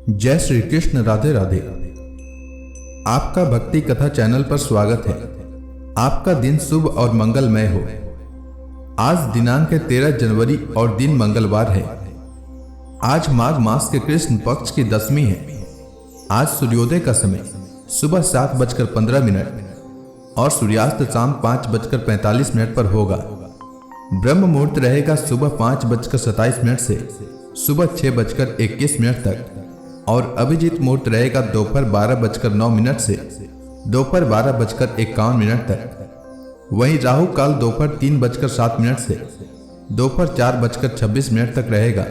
जय श्री कृष्ण। राधे राधे। आपका भक्ति कथा चैनल पर स्वागत है। आपका दिन शुभ और मंगलमय हो। आज दिनांक है 13 जनवरी और दिन मंगलवार है। आज माघ मास के कृष्ण पक्ष की दशमी है। आज सूर्योदय का समय सुबह 7:15 और सूर्यास्त शाम 5:45 पर होगा। ब्रह्म मुहूर्त रहेगा सुबह 5:27 से सुबह 6:21 तक और अभिजीत मुहूर्त रहेगा दोपहर 12:09 से दोपहर 12:51 तक। वहीं राहु काल दोपहर 3:07 से दोपहर 4:26 तक रहेगा।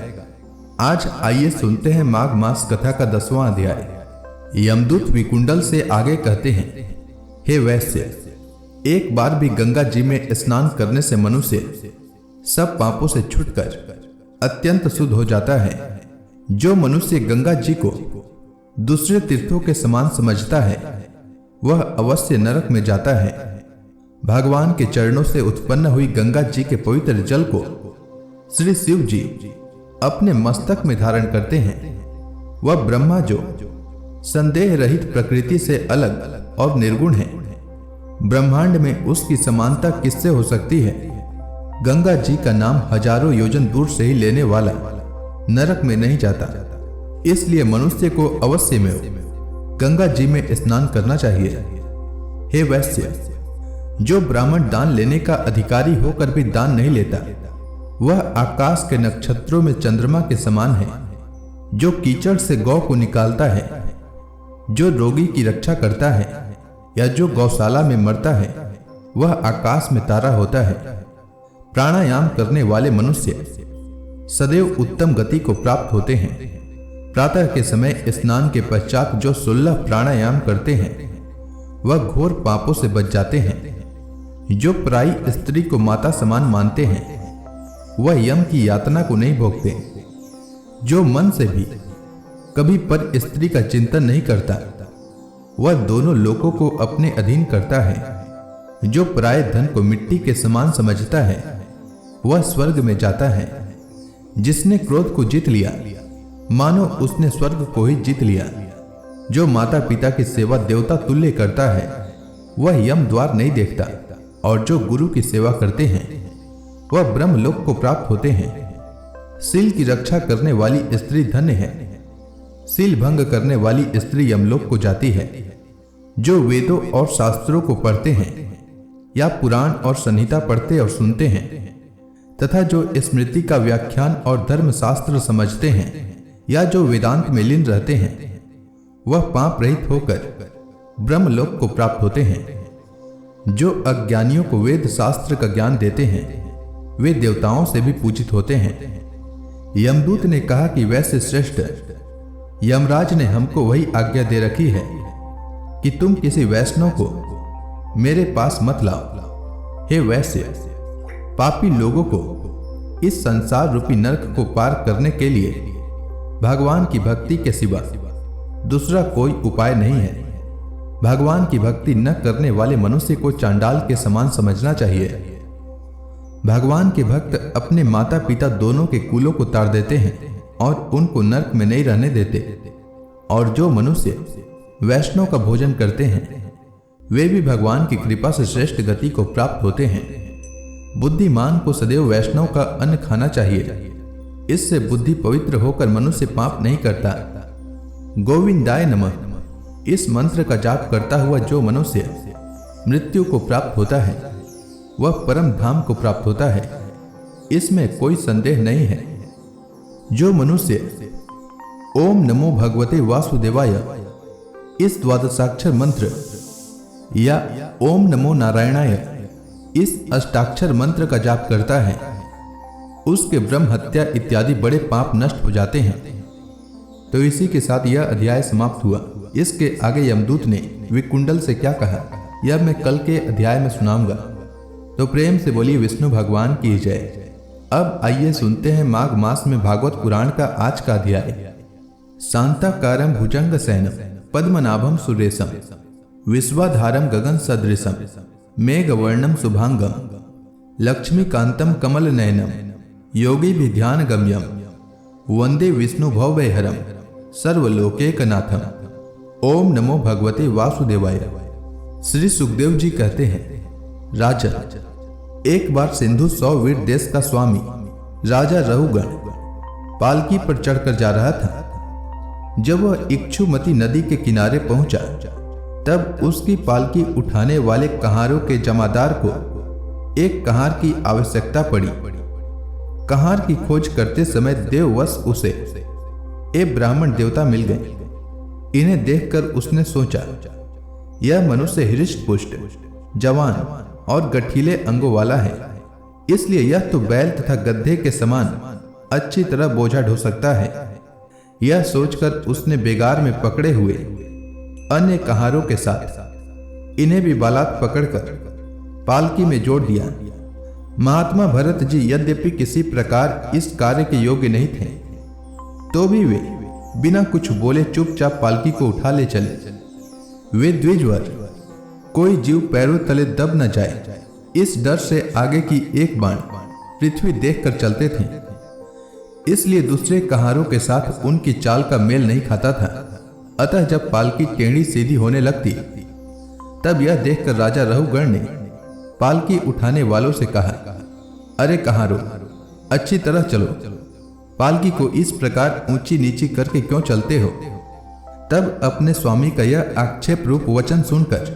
आज आइए सुनते हैं माघ मास कथा का 10वां अध्याय। यमदूत विकुंडल से आगे कहते हैं, हे वैश्य, एक बार भी गंगा जी में स्नान करने से मनुष्य सब पापों से छूटकर अत्यंत शुद्ध हो जाता है। जो मनुष्य गंगा जी को दूसरे तीर्थों के समान समझता है वह अवश्य नरक में जाता है। भगवान के चरणों से उत्पन्न हुई गंगा जी के पवित्र जल को श्री शिव जी अपने मस्तक में धारण करते हैं। वह ब्रह्मा जो संदेह रहित प्रकृति से अलग और निर्गुण है, ब्रह्मांड में उसकी समानता किससे हो सकती है। गंगा जी का नाम हजारों योजन दूर से ही लेने वाला नरक में नहीं जाता। इसलिए मनुष्य को अवश्य में गंगा जी में स्नान करना चाहिए। हे वैश्य, जो ब्राह्मण दान लेने का अधिकारी होकर भी दान नहीं लेता वह आकाश के नक्षत्रों में चंद्रमा के समान है। जो कीचड़ से गौ को निकालता है, जो रोगी की रक्षा करता है या जो गौशाला में मरता है वह आकाश में तारा होता है। प्राणायाम करने वाले मनुष्य सदैव उत्तम गति को प्राप्त होते हैं। प्रातः के समय स्नान के पश्चात जो 16 प्राणायाम करते हैं वह घोर पापों से बच जाते हैं। जो पराई स्त्री को माता समान मानते हैं वह यम की यातना को नहीं भोगते। जो मन से भी कभी पर स्त्री का चिंतन नहीं करता वह दोनों लोकों को अपने अधीन करता है। जो पराये धन को मिट्टी के समान समझता है वह स्वर्ग में जाता है। जिसने क्रोध को जीत लिया मानो उसने स्वर्ग को ही जीत लिया। जो माता पिता की सेवा देवता तुल्य करता है वह यम द्वार नहीं देखता और जो गुरु की सेवा करते हैं वह ब्रह्मलोक को प्राप्त होते हैं। सील की रक्षा करने वाली स्त्री धन्य है। सील भंग करने वाली स्त्री यमलोक को जाती है। जो वेदों और शास्त्रों को पढ़ते हैं या पुराण और संहिता पढ़ते और सुनते हैं तथा जो स्मृति का व्याख्यान और धर्मशास्त्र समझते हैं या जो वेदांत में लीन रहते हैं वह पाप रहित होकर ब्रह्मलोक को प्राप्त होते हैं। जो अज्ञानियों को वेद शास्त्र का ज्ञान देते हैं वे देवताओं से भी पूजित होते हैं। यमदूत ने कहा कि वैसे श्रेष्ठ, यमराज ने हमको वही आज्ञा दे रखी है कि तुम किसी वैष्णव को मेरे पास मत लाओ। हे वैश्य, पापी लोगों को इस संसार रूपी नरक को पार करने के लिए भगवान की भक्ति के सिवा दूसरा कोई उपाय नहीं है। भगवान की भक्ति न करने वाले मनुष्य को चांडाल के समान समझना चाहिए। भगवान के भक्त अपने माता पिता दोनों के कुलों को ताड़ देते हैं और उनको नरक में नहीं रहने देते। और जो मनुष्य वैष्णव का भोजन करते हैं वे भी भगवान की कृपा से श्रेष्ठ गति को प्राप्त होते हैं। बुद्धिमान को सदैव वैष्णव का अन्न खाना चाहिए। इससे बुद्धि पवित्र होकर मनुष्य पाप नहीं करता। गोविंदाय नमः इस मंत्र का जाप करता हुआ जो मनुष्य मृत्यु को प्राप्त होता है वह परम धाम को प्राप्त होता है। इसमें कोई संदेह नहीं है। जो मनुष्य ओम नमो भगवते वासुदेवाय इस द्वादशाक्षर मंत्र या ओम नमो नारायणाय इस अष्टाक्षर मंत्र का जाप करता है उसके ब्रह्म हत्या इत्यादि बड़े पाप नष्ट हो जाते हैं। तो इसी के साथ यह अध्याय समाप्त हुआ। इसके आगे यमदूत ने विकुंडल से क्या कहा यह मैं कल के अध्याय में सुनाऊंगा। तो प्रेम से बोलिए विष्णु भगवान की जय। अब आइए सुनते हैं माघ मास में भागवत पुराण का आज का अध्याय। शांताकारं भुजंग सैनम पद्मनाभम सुरेशम विश्वाधारम गगन सदृशम मेघवर्णम शुभांगम लक्ष्मीकांतम कमल नयनम योगी भी ध्यान गम्यम वंदे विष्णु भवभयहरम सर्वलोकैकनाथम। ओम नमो भगवते वासुदेवाय। श्री सुखदेव जी कहते हैं, राजन, एक बार सिंधु 100 वीर देश का स्वामी राजा रहुगण पालकी पर चढ़कर जा रहा था। जब वह इक्षुमती नदी के किनारे पहुंचा तब उसकी पालकी उठाने वाले कहारों के जमादार को एक कहार की आवश्यकता पड़ी। कहार की खोज करते समय देववश उसे एक ब्राह्मण देवता मिल गए। इन्हें देखकर उसने सोचा, यह मनुष्य हृष्ट पुष्ट, जवान और गठीले अंगों वाला है, इसलिए यह तो बैल तथा गधे के समान अच्छी तरह बोझा ढो सकता है। यह सोचकर उसने बेगार में पकड़े हुए अन्य कहारों के साथ इन्हें भी बालात पकड़कर पालकी में जोड़ दिया। महात्मा भरत जी यद्यपि किसी प्रकार इस कार्य के योग्य नहीं थे, तो भी वे बिना कुछ बोले चुपचाप पालकी को उठा ले चले। वे द्विजवर, कोई जीव पैरों तले दब न जाए, इस डर से आगे की एक बाण पृथ्वी देखकर चलते थे, इसलिए दूसरे कहारों के साथ उनकी चाल का मेल नहीं खाता था। अतः जब पालकी टेढ़ी सीधी होने लगती तब यह देखकर राजा रहुगण ने पालकी उठाने वालों से कहा, अरे कहारों, अच्छी तरह चलो, पालकी को इस प्रकार ऊंची नीची करके क्यों चलते हो। तब अपने स्वामी का यह आक्षेप रूप वचन सुनकर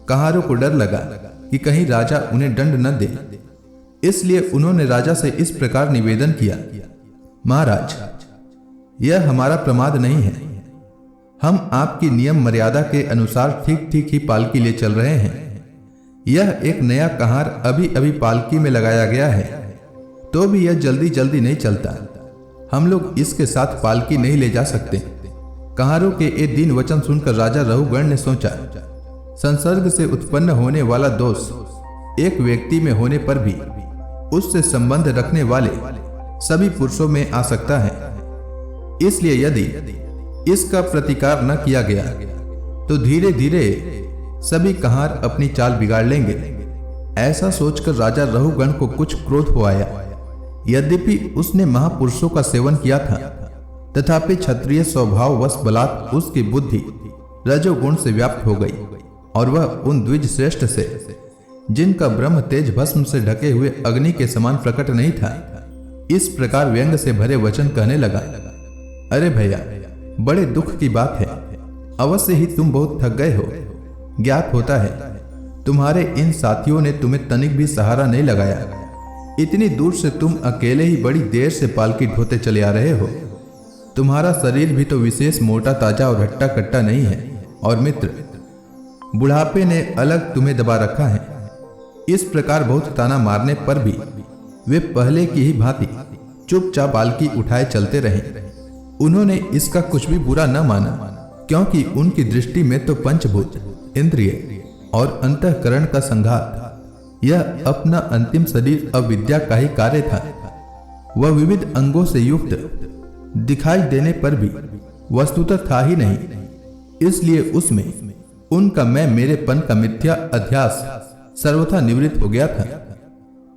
कहारों को डर लगा कि कहीं राजा उन्हें दंड न दे, इसलिए उन्होंने राजा से इस प्रकार निवेदन किया, महाराज, यह हमारा प्रमाद नहीं है, हम आपकी नियम मर्यादा के अनुसार ठीक ठीक ही पालकी ले चल रहे हैं। यह एक नया कहार अभी अभी पालकी में लगाया गया है, तो भी यह जल्दी जल्दी नहीं चलता, हम लोग इसके साथ पालकी नहीं ले जा सकते। कहारों के ये दीन वचन सुनकर राजा रहुगण ने सोचा, संसर्ग से उत्पन्न होने वाला दोष एक व्यक्ति में होने पर भी उससे संबंध रखने वाले सभी पुरुषों में आ सकता है, इसलिए यदि इसका प्रतिकार न किया गया तो धीरे धीरे सभी कहार अपनी चाल बिगाड़ लेंगे। ऐसा सोचकर राजा रहुगण को कुछ क्रोध हो आया। यद्यपि उसने महापुरुषों का सेवन किया था, तथापि क्षत्रिय स्वभाववश बलात् उसकी बुद्धि रजोगुण से व्याप्त हो गई और वह उन द्विज श्रेष्ठ से, जिनका ब्रह्म तेज भस्म से ढके हुए अग्नि के समान प्रकट नहीं था, इस प्रकार व्यंग से भरे वचन कहने लगा, अरे भैया, बड़े दुख की बात है, अवश्य ही तुम बहुत थक गए हो। ज्ञात होता है तुम्हारे इन साथियों ने तुम्हें तनिक भी सहारा नहीं लगाया। इतनी दूर से तुम अकेले ही बड़ी देर से पालकी ढोते चले आ रहे हो। तुम्हारा शरीर भी तो विशेष मोटा ताजा और हट्टा कट्टा नहीं है, और मित्र, बुढ़ापे ने अलग तुम्हें दबा रखा है। इस प्रकार बहुत ताना मारने पर भी वे पहले की ही भांति चुपचाप पालकी उठाए चलते रहे। उन्होंने इसका कुछ भी बुरा न माना, क्योंकि उनकी दृष्टि में तो पंचभूत, इंद्रिय और अंतःकरण का संघात, यह अपना अंतिम शरीर अविद्या का ही कार्य था। वह विविध अंगों से युक्त दिखाई देने पर भी वस्तुतः था ही नहीं, इसलिए उसमें उनका मैं मेरेपन का मिथ्या अध्यास सर्वथा निवृत्त हो गया था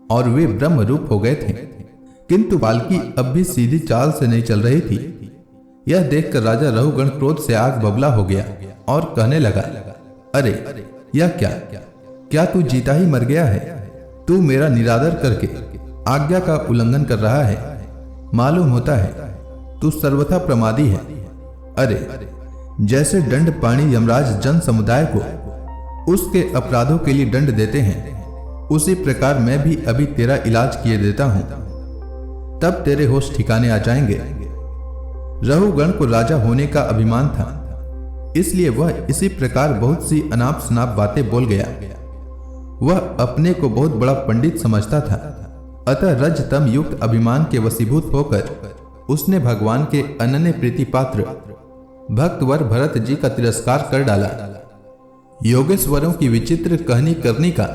और वे ब्रह्म रूप हो गए थे। किंतु पालकी अब भी सीधी चाल से नहीं चल रही थी। यह देखकर राजा रहुगण क्रोध से आग बबला हो गया और कहने लगा, अरे यह क्या तू जीता ही मर गया है? तू मेरा निरादर करके आज्ञा का उल्लंघन कर रहा है। मालूम होता है तू सर्वथा प्रमादी है। अरे जैसे दंड पाणी यमराज जन समुदाय को उसके अपराधों के लिए दंड देते हैं, उसी प्रकार मैं भी अभी तेरा इलाज किए देता हूं, तब तेरे होश ठिकाने आ जाएंगे। रहुगण को राजा होने का अभिमान था, इसलिए वह इसी प्रकार बहुत सी अनाप शनाप बातें बोल गया। वह अपने को बहुत बड़ा पंडित समझता था, अतः रजतम युक्त अभिमान के वशीभूत होकर उसने भगवान के अनन्य प्रीति पात्र भक्तवर भरत जी का तिरस्कार कर डाला। योगेश्वरों की विचित्र कहनी करनी का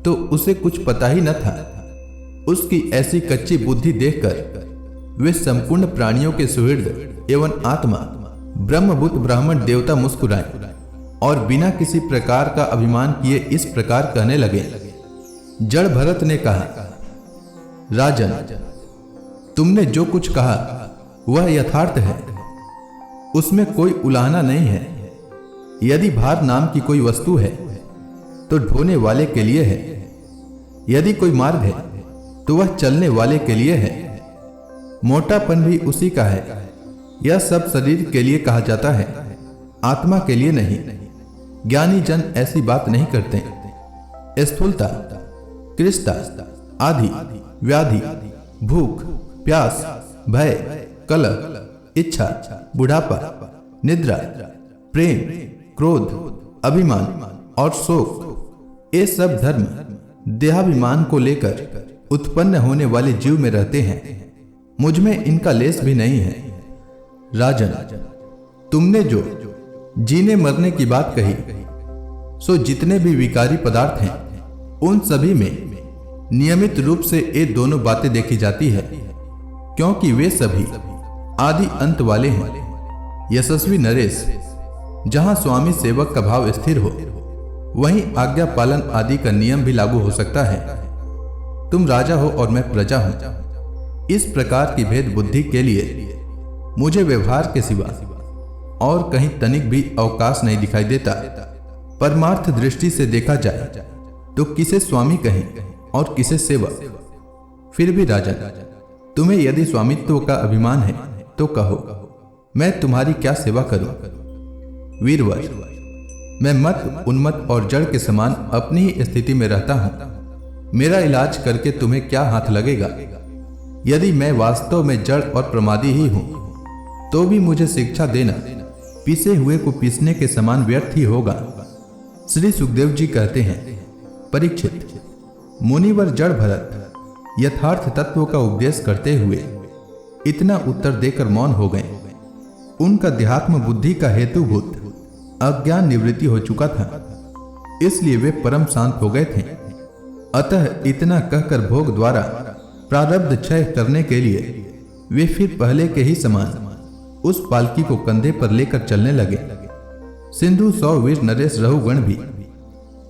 तो उसे कुछ पता ही न था। उसकी ऐसी कच्ची बुद्धि देखकर वे संपूर्ण प्राणियों के सुहृद एवं आत्मा ब्रह्मभूत ब्राह्मण देवता मुस्कुराए और बिना किसी प्रकार का अभिमान किए इस प्रकार कहने लगे। जड़ भरत ने कहा, राजन, तुमने जो कुछ कहा वह यथार्थ है। उसमें कोई उलाहना नहीं है। यदि भार नाम की कोई वस्तु है तो ढोने वाले के लिए है, यदि कोई मार्ग है तो वह चलने वाले के लिए है। मोटापन भी उसी का है। यह सब शरीर के लिए कहा जाता है, आत्मा के लिए नहीं। ज्ञानी जन ऐसी बात नहीं करते। स्थूलता, कृष्णता आदि, व्याधि, भूख, प्यास, भय, कलह, इच्छा, बुढ़ापा, निद्रा, प्रेम, क्रोध, अभिमान और शोक, ये सब धर्म देहाभिमान को लेकर उत्पन्न होने वाले जीव में रहते हैं। मुझ में इनका लेस भी नहीं है। राजन, तुमने जो जीने मरने की बात कही, सो जितने भी विकारी पदार्थ हैं उन सभी में नियमित रूप से ये दोनों बातें देखी जाती है, क्योंकि वे सभी आदि अंत वाले हैं। यशस्वी नरेश, जहां स्वामी सेवक का भाव स्थिर हो वहीं आज्ञा पालन आदि का नियम भी लागू हो सकता है। तुम राजा हो और मैं प्रजा हूं। इस प्रकार की भेद बुद्धि के लिए मुझे व्यवहार के सिवा और कहीं तनिक भी अवकाश नहीं दिखाई देता। परमार्थ दृष्टि से देखा जाए तो किसे स्वामी कहें और किसे सेवक। फिर भी राजन, तुम्हें यदि स्वामित्व का अभिमान है तो कहो, मैं तुम्हारी क्या सेवा करूं। वीरवर, मैं मत, उन्मत्त और जड़ के समान अपनी ही स्थिति में रहता हूं। मेरा इलाज करके तुम्हें क्या हाथ लगेगा। यदि मैं वास्तव में जड़ और प्रमादी ही हूं तो भी मुझे शिक्षा देना पीसे हुए को पीसने के समान व्यर्थ ही होगा। श्री सुखदेव जी कहते हैं, परीक्षित, मुनिवर जड़ भरत यथार्थ तत्व का उपदेश करते हुए इतना उत्तर देकर मौन हो गए। उनका देहात्म बुद्धि का हेतुभूत अज्ञान निवृत्ति हो चुका था, इसलिए वे परम शांत हो गए थे। अतः इतना कहकर भोग द्वारा प्रारब्ध क्षय करने के लिए वे फिर पहले के ही समान उस पालकी को कंधे पर लेकर चलने लगे। सिंधु 100 वीर नरेश रहुगण भी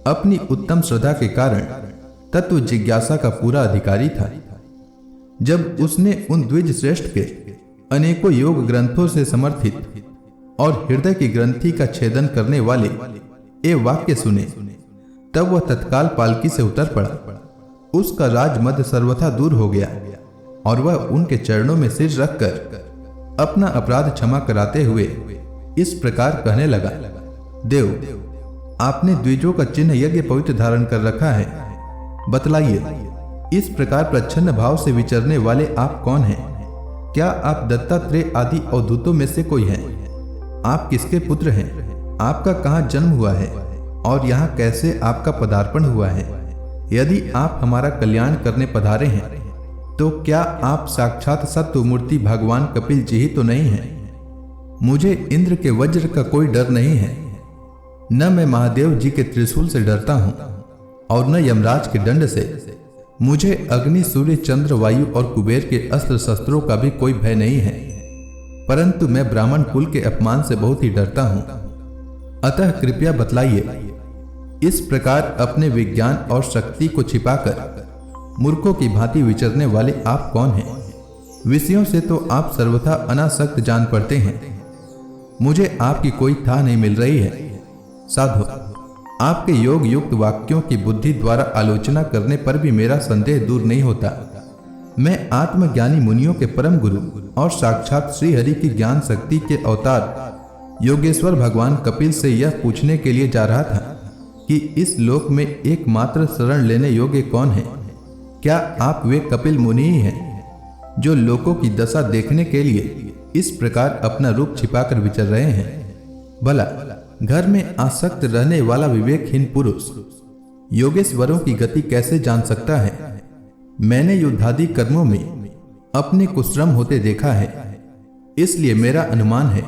अपनी उत्तम श्रद्धा के कारण तत्व जिज्ञासा का पूरा अधिकारी था। जब उसने उन द्विज श्रेष्ठ के अनेकों योग ग्रंथों से समर्थित और हृदय की ग्रंथि का छेदन करने वाले ये वाक्य सुने, तब वह तत्काल पालकी से उतर पड़ा। उसका राजमद सर्वथा दूर हो गया और वह उनके चरणों में सिर रखकर अपना अपराध क्षमा कराते हुए इस प्रकार कहने लगा, देव, आपने द्विजों का चिन्ह यज्ञ पवित्र धारण कर रखा है। बतलाइए, इस प्रकार प्रच्छन्न भाव से विचरने वाले आप कौन हैं? क्या आप दत्तात्रेय आदि अवधूतों में से कोई हैं? आप किसके पुत्र हैं? आपका कहाँ जन्म हुआ है और यहाँ कैसे आपका पदार्पण हुआ है? यदि आप हमारा कल्याण करने पधारे हैं तो क्या आप साक्षात सत्व मूर्ति भगवान कपिल जी ही तो नहीं हैं? मुझे इंद्र के वज्र का कोई डर नहीं है, न मैं महादेव जी के त्रिशूल से डरता हूं और न यमराज के दंड से। मुझे अग्नि, सूर्य, चंद्र, वायु और कुबेर के अस्त्र शस्त्रों का भी कोई भय नहीं है, परंतु मैं ब्राह्मण कुल के अपमान से बहुत ही डरता हूं। अतः कृपया बतलाइए, इस प्रकार अपने विज्ञान और शक्ति को छिपाकर मूर्खों की भांति विचरने वाले आप कौन हैं? विषयों से तो आप सर्वथा अनासक्त जान पड़ते हैं। मुझे आपकी कोई था नहीं मिल रही है। साधु, आपके योग युक्त वाक्यों की बुद्धि द्वारा आलोचना करने पर भी मेरा संदेह दूर नहीं होता। मैं आत्मज्ञानी मुनियों के परम गुरु और साक्षात श्री हरि की ज्ञान शक्ति के अवतार योगेश्वर भगवान कपिल से यह पूछने के लिए जा रहा था कि इस लोक में एकमात्र शरण लेने योग्य कौन है। क्या आप वे कपिल मुनि ही हैं जो लोगों की दशा देखने के लिए इस प्रकार अपना रूप छिपाकर विचर रहे हैं? भला घर में आसक्त रहने वाला विवेकहीन पुरुष योगेश्वरों की गति कैसे जान सकता है? मैंने युद्धादि कर्मों में अपने को श्रम होते देखा है, इसलिए मेरा अनुमान है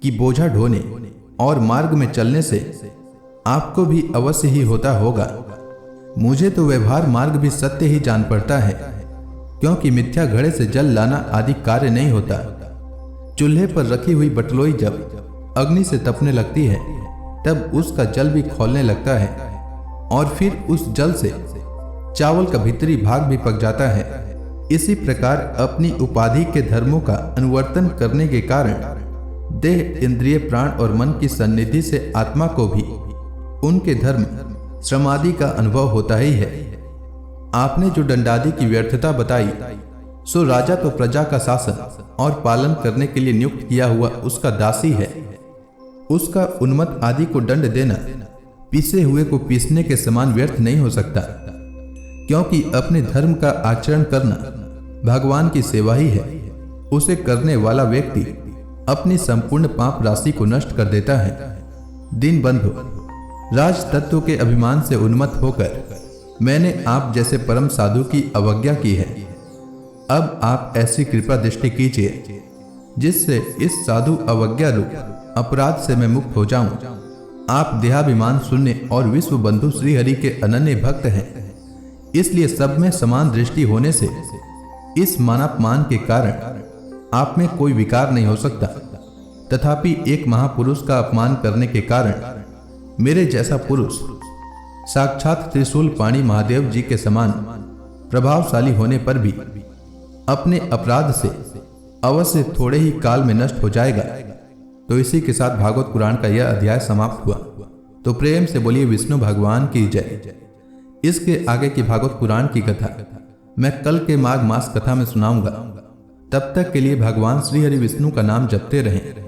कि बोझा ढोने और मार्ग में चलने से आपको भी अवश्य ही होता होगा। मुझे तो व्यवहार मार्ग भी सत्य ही जान पड़ता है, क्योंकि मिथ्या घड़े से जल लाना आदि कार्य नहीं होता। चूल्हे पर रखी हुई बटलोई जब अग्नि से तपने लगती है तब उसका जल भी खौलने लगता है और फिर उस जल से चावल का भीतरी भाग भी पक जाता है। इसी प्रकार अपनी उपाधि के धर्मों का अनुवर्तन करने के कारण देह, इंद्रिय, प्राण और मन की सन्निधि से आत्मा को भी उनके धर्म, श्रमादि का अनुभव होता ही है। आपने जो दंडादि की व्यर्थता बताई, सो राजा तो प्रजा का शासन और पालन करने के लिए नियुक्त किया हुआ उसका दासी है। उसका उन्मत्त आदि को दंड देना पीसे हुए को पीसने के समान व्यर्थ नहीं हो सकता, क्योंकि अपने धर्म का आचरण करना भगवान की सेवा ही है। उसे करने वाला व्यक्ति अपनी संपूर्ण पाप राशि को नष्ट कर देता है। दीनबंधु, राज तत्व के अभिमान से उन्मत्त होकर मैंने आप जैसे परम साधु की अवज्ञा की है। अब आप ऐसी कृपा दृष्टि कीजिए जिससे इस साधु अवज्ञा रूप अपराध से मैं मुक्त हो जाऊं। आप देहाभिमान शून्य और विश्व बंधु श्री हरि के अनन्य भक्त हैं, इसलिए सब में समान दृष्टि होने से इस मानापमान के कारण आप में कोई विकार नहीं हो सकता। तथापि एक महापुरुष का अपमान करने के कारण मेरे जैसा पुरुष साक्षात त्रिशूल पाणी महादेव जी के समान प्रभावशाली होने पर भी अपने अपराध से अवश्य थोड़े ही काल में नष्ट हो जाएगा। तो इसी के साथ भागवत पुराण का यह अध्याय समाप्त हुआ। तो प्रेम से बोलिए विष्णु भगवान की जय। इसके आगे की भागवत पुराण की कथा मैं कल के माघ मास कथा में सुनाऊंगा। तब तक के लिए भगवान श्री हरि विष्णु का नाम जपते रहें।